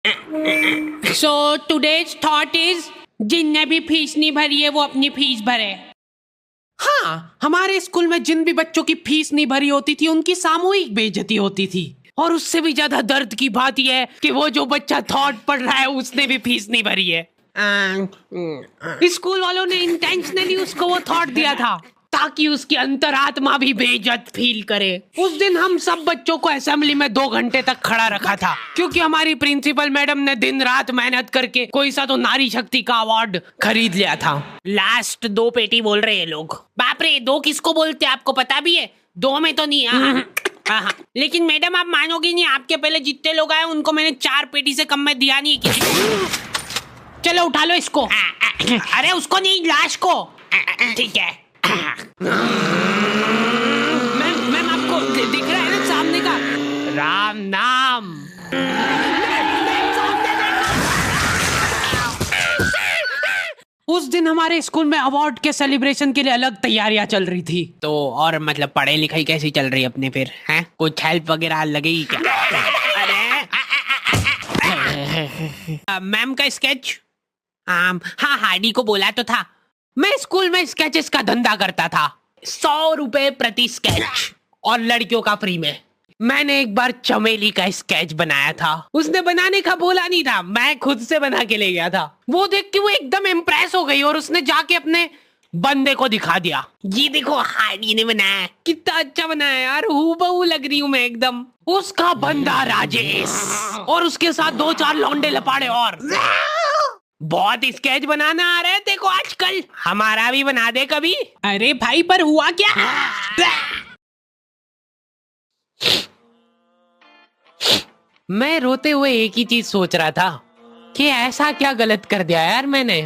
So today's thought is जिनने भी fees नहीं भरी है वो अपनी फीस भरे। हाँ, हमारे स्कूल में जिन भी बच्चों की फीस नहीं भरी होती थी उनकी सामूहिक बेइज्जती होती थी। और उससे भी ज्यादा दर्द की बात यह है कि वो जो बच्चा थॉट पढ़ रहा है उसने भी फीस नहीं भरी है। स्कूल वालों ने इंटेंशनली उसको वो थॉट दिया था ताकि उसकी अंतरात्मा भी बेइज्जत फील करे। उस दिन हम सब बच्चों को असेंबली में 2 घंटे तक खड़ा रखा था क्योंकि हमारी प्रिंसिपल मैडम ने दिन रात मेहनत करके कोई सा तो नारी शक्ति का अवार्ड खरीद लिया था। लास्ट 2 पेटी बोल रहे हैं लोग। बाप रे, 2 किसको बोलते हैं आपको पता भी है? 2 में तो नहीं। हाँ। लेकिन मैडम आप मानोगी नहीं, आपके पहले जितने लोग आए उनको मैंने 4 पेटी से कम में दिया नहीं किसी को। चलो उठा लो इसको। अरे उसको नहीं, लाश को। ठीक है। मैम आपको दिख रहा है ना सामने का राम नाम। उस दिन हमारे स्कूल में अवार्ड के सेलिब्रेशन के लिए अलग तैयारियां चल रही थी। तो और मतलब पढ़ाई लिखाई कैसी चल रही है अपने फिर? हैं कुछ हेल्प वगैरह लगेगी क्या? अरे मैम का स्केच। हाँ, हार्डी को बोला तो था। मैं स्कूल में स्केचेस का धंधा करता था, 100 रुपए प्रति स्केच और लड़कियों का फ्री में। मैंने एक बार चमेली का स्केच बनाया था। उसने बनाने का बोला नहीं था, मैं खुद से बना के ले गया था। वो देख के वो एकदम इम्प्रेस हो गई और उसने जाके अपने बंदे को दिखा दिया। ये देखो हार्डी ने बनाया, कितना अच्छा बनाया यार, हूबहू लग रही हूँ मैं एकदम। उसका बंदा राजेश और उसके साथ 2-4 लौंडे लपाड़े और। बहुत स्केच बनाना आ रहा है देखो आजकल, हमारा भी बना दे कभी। अरे भाई पर हुआ क्या? मैं रोते हुए एक ही चीज सोच रहा था कि ऐसा क्या गलत कर दिया यार मैंने।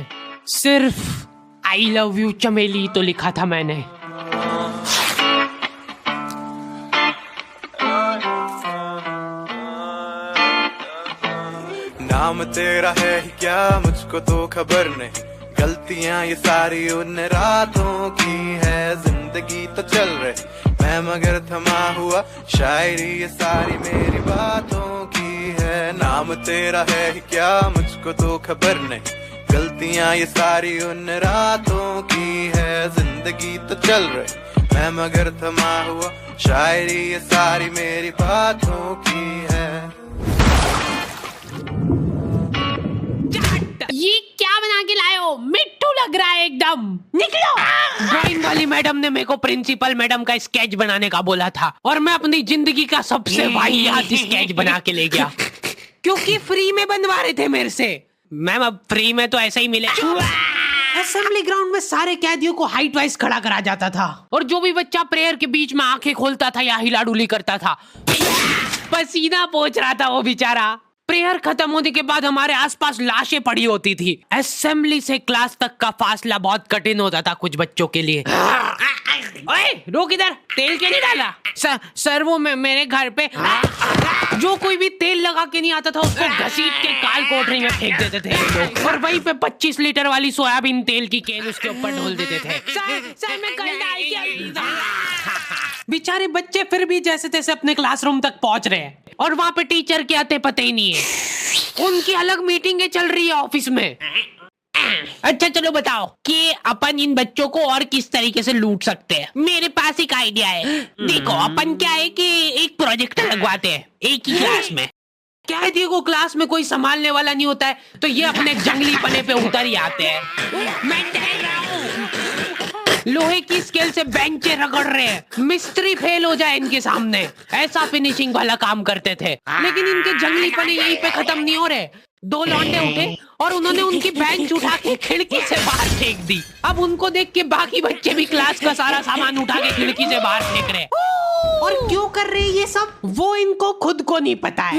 सिर्फ आई लव यू चमेली तो लिखा था मैंने। नाम तेरा है ही क्या मुझको तो खबर नहीं, गलतियां ये सारी उन रातों की है। जिंदगी तो चल रही मैं मगर थमा हुआ, शायरी ये सारी मेरी बातों की है। नाम तेरा है ही क्या मुझको तो खबर नहीं, गलतियां ये सारी उन रातों की है। जिंदगी तो चल रही मैं मगर थमा हुआ, शायरी ये सारी मेरी बातों की है। ये क्या बना के लाए हो? मिट्टू लग रहा है एकदम। निकलो। ड्राइंग वाली मैडम ने मेरे को प्रिंसिपल मैडम का स्केच बनाने का बोला था और मैं अपनी जिंदगी का सबसे वाहियात स्केच बना के ले गया क्योंकि फ्री में बनवा रहे थे मेरे से। मैम अब फ्री में तो ऐसा ही मिले। असेंबली ग्राउंड में सारे कैदियों को हाइट वाइज खड़ा करा जाता था और जो भी बच्चा प्रेयर के बीच में आंखें खोलता था या हिलाडुली करता था, पसीना पोंछ रहा था वो बेचारा। प्रेयर खत्म होने के बाद हमारे आसपास लाशें पड़ी होती थी। असेंबली से क्लास तक का फासला बहुत कठिन होता था कुछ बच्चों के लिए। ओए रोक इधर, तेल क्यों नहीं डाला? सर वो मेरे घर पे जो कोई भी तेल लगा के नहीं आता था उसको घसीट के काल कोठरी में फेंक देते थे लोग और वहीं पे 25 लीटर वाली सोयाबीन तेल की केन उसके ऊपर ढोल देते थे। सर मैं कल डाल के बेचारे बच्चे फिर भी जैसे तैसे अपने क्लासरूम तक पहुंच रहे हैं और वहां पे टीचर के आते पते ही नहीं है। उनकी अलग मीटिंगें चल रही है ऑफिस में। अच्छा चलो बताओ कि अपन इन बच्चों को और किस तरीके से लूट सकते हैं। मेरे पास एक आइडिया है। देखो अपन क्या है कि एक प्रोजेक्टर लगवाते हैं एक ही क्लास में। कैदियों को क्लास में कोई संभालने वाला नहीं होता है तो ये अपने जंगली पने पे उतर ही आते हैं। मैं देख रहा हूँ लोहे की स्केल से बेंचे रगड़ रहे हैं, मिस्त्री फेल हो जाए इनके सामने, ऐसा फिनिशिंग वाला काम करते थे। लेकिन इनके जंगली पने यहीं पे खत्म नहीं हो रहे। 2 लौंडे उठे और उन्होंने उनकी बेंच उठा के खिड़की से बाहर फेंक दी। अब उनको देख के बाकी बच्चे भी क्लास का सारा सामान उठा के खिड़की से बाहर फेंक रहे। और क्यों कर रहे हैं ये सब वो इनको खुद को नहीं पता है।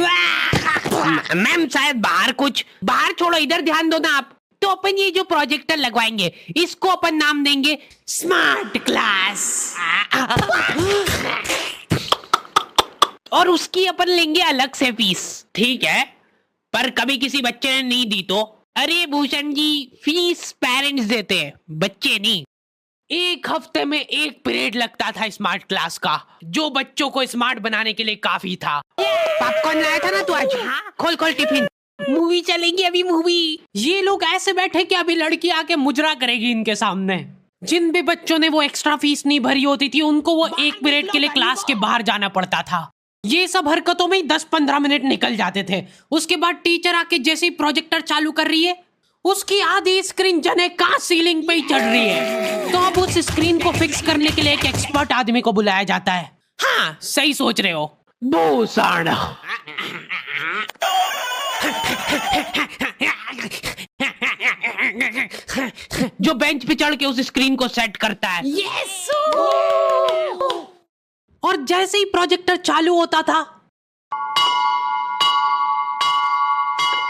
मैम शायद बाहर छोड़ो, इधर ध्यान दो ना आप। तो अपन ये जो प्रोजेक्टर लगवाएंगे इसको अपन नाम देंगे स्मार्ट क्लास और उसकी अपन लेंगे अलग से फीस। ठीक है, पर कभी किसी बच्चे ने नहीं दी तो? अरे भूषण जी, फीस पेरेंट्स देते हैं, बच्चे नहीं। 1 हफ्ते में 1 पीरियड लगता था स्मार्ट क्लास का, जो बच्चों को स्मार्ट बनाने के लिए काफी था। पॉपकॉर्न लाया था ना तू आज? खोल टिफिन। मूवी चलेगी अभी मूवी। ये लोग ऐसे बैठे कि अभी लड़की आके मुजरा करेगी इनके सामने। जिन भी बच्चों ने वो एक्स्ट्रा फीस नहीं भरी होती थी उनको वो 1 पीरियड के लिए क्लास के बाहर जाना पड़ता था। ये सब हरकतों में ही 10-15 मिनट निकल जाते थे। उसके बाद टीचर आके जैसे ही प्रोजेक्टर चालू कर रही है उसकी आधी स्क्रीन जने का सीलिंग पे ही चढ़ रही है। तो अब उस स्क्रीन को फिक्स करने के लिए एक एक्सपर्ट आदमी को बुलाया जाता है। हाँ सही सोच रहे हो। भूसाड़ा जो बेंच पे चढ़ के उस स्क्रीन को सेट करता है। यस। और जैसे ही प्रोजेक्टर चालू होता था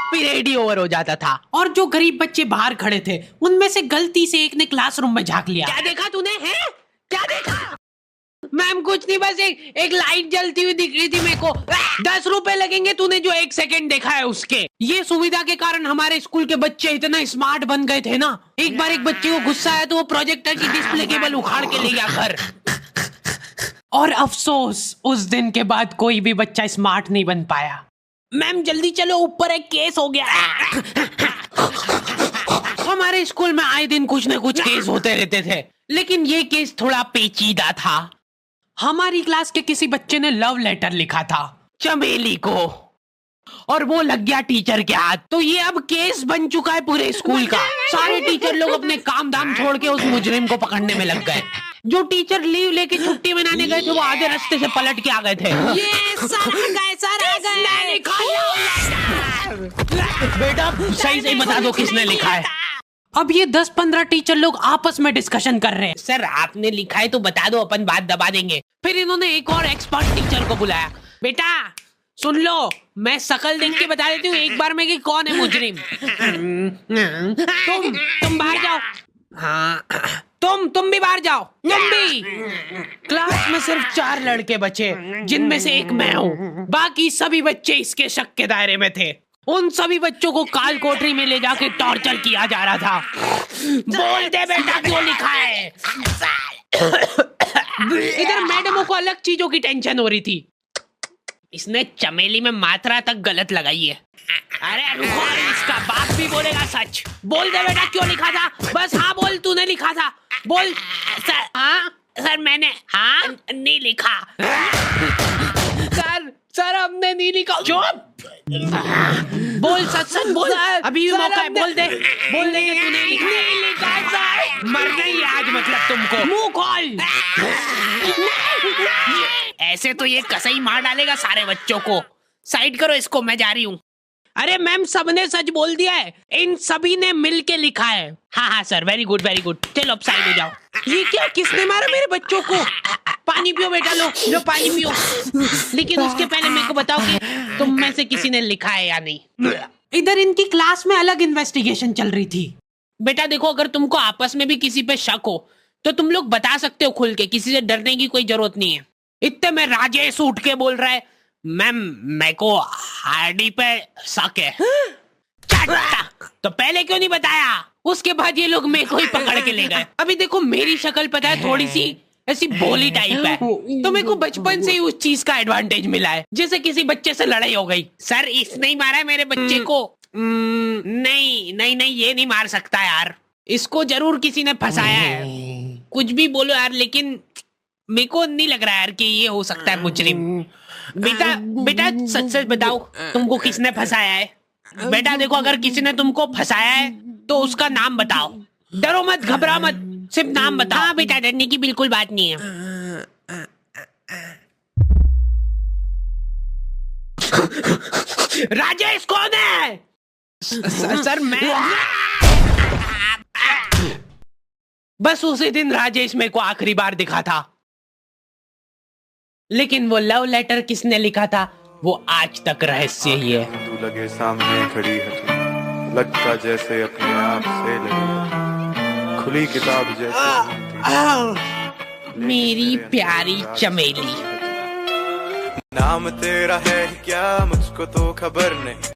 पीरियड ही ओवर हो जाता था। और जो गरीब बच्चे बाहर खड़े थे उनमें से गलती से एक ने क्लासरूम में झांक लिया। क्या देखा तूने? है क्या देखा? मैम कुछ नहीं, बस एक लाइट जलती हुई दिख रही थी मेरे को। 10 रुपए लगेंगे तूने जो 1 सेकंड देखा है उसके। ये सुविधा के कारण हमारे स्कूल के बच्चे इतना स्मार्ट बन गए थे ना। एक बार एक बच्चे को गुस्सा आया तो वो प्रोजेक्टर की डिस्प्ले केबल उखाड़ के ले गया घर। और अफसोस उस दिन के बाद कोई भी बच्चा स्मार्ट नहीं बन पाया। मैम जल्दी चलो, ऊपर एक केस हो गया। हमारे स्कूल में आए दिन कुछ न कुछ केस होते रहते थे, लेकिन ये केस थोड़ा पेचीदा था। हमारी क्लास के किसी बच्चे ने लव लेटर लिखा था चमेली को और वो लग गया टीचर के हाथ। तो ये अब केस बन चुका है पूरे स्कूल का। सारे टीचर लोग अपने काम धाम छोड़ के उस मुजरिम को पकड़ने में लग गए। जो टीचर लीव लेके छुट्टी मनाने गए थे वो आधे रास्ते से पलट के आ गए थे। ये सर आ गए। बेटा सही सही बता दो किसने लिखा है। अब ये 10-15 टीचर लोग आपस में डिस्कशन कर रहे हैं। सर आपने लिखा है तो बता दो, अपन बात दबा देंगे। फिर इन्होंने एक और एक्सपर्ट टीचर को बुलाया। बेटा सुन लो, मैं शक्ल देख के बता देती हूँ एक बार में कि कौन है मुजरिम। तुम बाहर जाओ। हाँ तुम भी बाहर जाओ। तुम भी। क्लास में सिर्फ 4 लड़के बचे जिनमें से एक मैं हूँ। बाकी सभी बच्चे इसके शक के दायरे में थे। उन सभी बच्चों को काल कोठरी में ले जाके टॉर्चर किया जा रहा था। बोल दे बेटा क्यों लिखा है। इधर मैडमों को अलग चीजों की टेंशन हो रही थी। इसने चमेली में मात्रा तक गलत लगाई है। अरे रुको, इसका बाप भी बोलेगा सच। बोल दे बेटा क्यों लिखा था। बस हाँ बोल, तूने लिखा था। बोल। सर हाँ सर मैंने हाँ नहीं लिखा। सर हमने नहीं लिखा। चुप। बोल सच बोल। अभी भी मौका है, बोल दे कि तूने लिखा सर। मरना ही आज मतलब तुमको। मुंह खोल। ऐसे तो ये कसई मार डालेगा सारे बच्चों को। साइड करो इसको, मैं जा रही हूँ। अरे मैम सबने सच बोल दिया है, इन सभी ने मिल के लिखा है। हाँ sir, very good very good. चलो अब साइड हो जाओ। ये क्या, किसने मारा मेरे बच्चों को? पानी पियो बेटा, लो पानी पियो। लेकिन उसके पहले मेरे को बताओ कि तुम में से किसी ने लिखा है या नहीं। इधर इनकी क्लास में अलग इन्वेस्टिगेशन चल रही थी। बेटा देखो, अगर तुमको आपस में भी किसी पे शक हो तो तुम लोग बता सकते हो खुल के, किसी से डरने की कोई जरूरत नहीं है। इतने में राजेश उठ के बोल रहा है, मैम मेरे को हार्डी पे शक है। तो पहले क्यों नहीं बताया? उसके बाद ये लोग मेरे को ही पकड़ के ले गए। अभी देखो मेरी शक्ल पता है थोड़ी सी ऐसी भोली टाइप है, तो मेरे को बचपन से ही उस चीज का एडवांटेज मिला है। जैसे किसी बच्चे से लड़ाई हो गई, सर इसने ही मारा है मेरे बच्चे को। नहीं ये नहीं मार सकता यार, इसको जरूर किसी ने फंसाया है। कुछ भी बोलो यार, लेकिन मेरे को नहीं लग रहा यार कि ये हो सकता है मुजरिम। बेटा सच बताओ, तुमको किसने फंसाया है? बेटा देखो, अगर किसी ने तुमको फंसाया है तो उसका नाम बताओ। डरो मत, घबरा मत, सिर्फ नाम बताओ। हाँ बेटा, डरने की बिल्कुल बात नहीं है। राजेश कौन है? सर मैं। बस उसी दिन राजेश मेरे को आखिरी बार दिखा था, लेकिन वो लव लेटर किसने लिखा था वो आज तक रहस्य ही है। तू लगे सामने खड़ी है तू, लगता जैसे अपने आप से लगी, खुली किताब जैसे मेरी प्यारी चमेली। नाम तेरा है क्या मुझको तो खबर नहीं।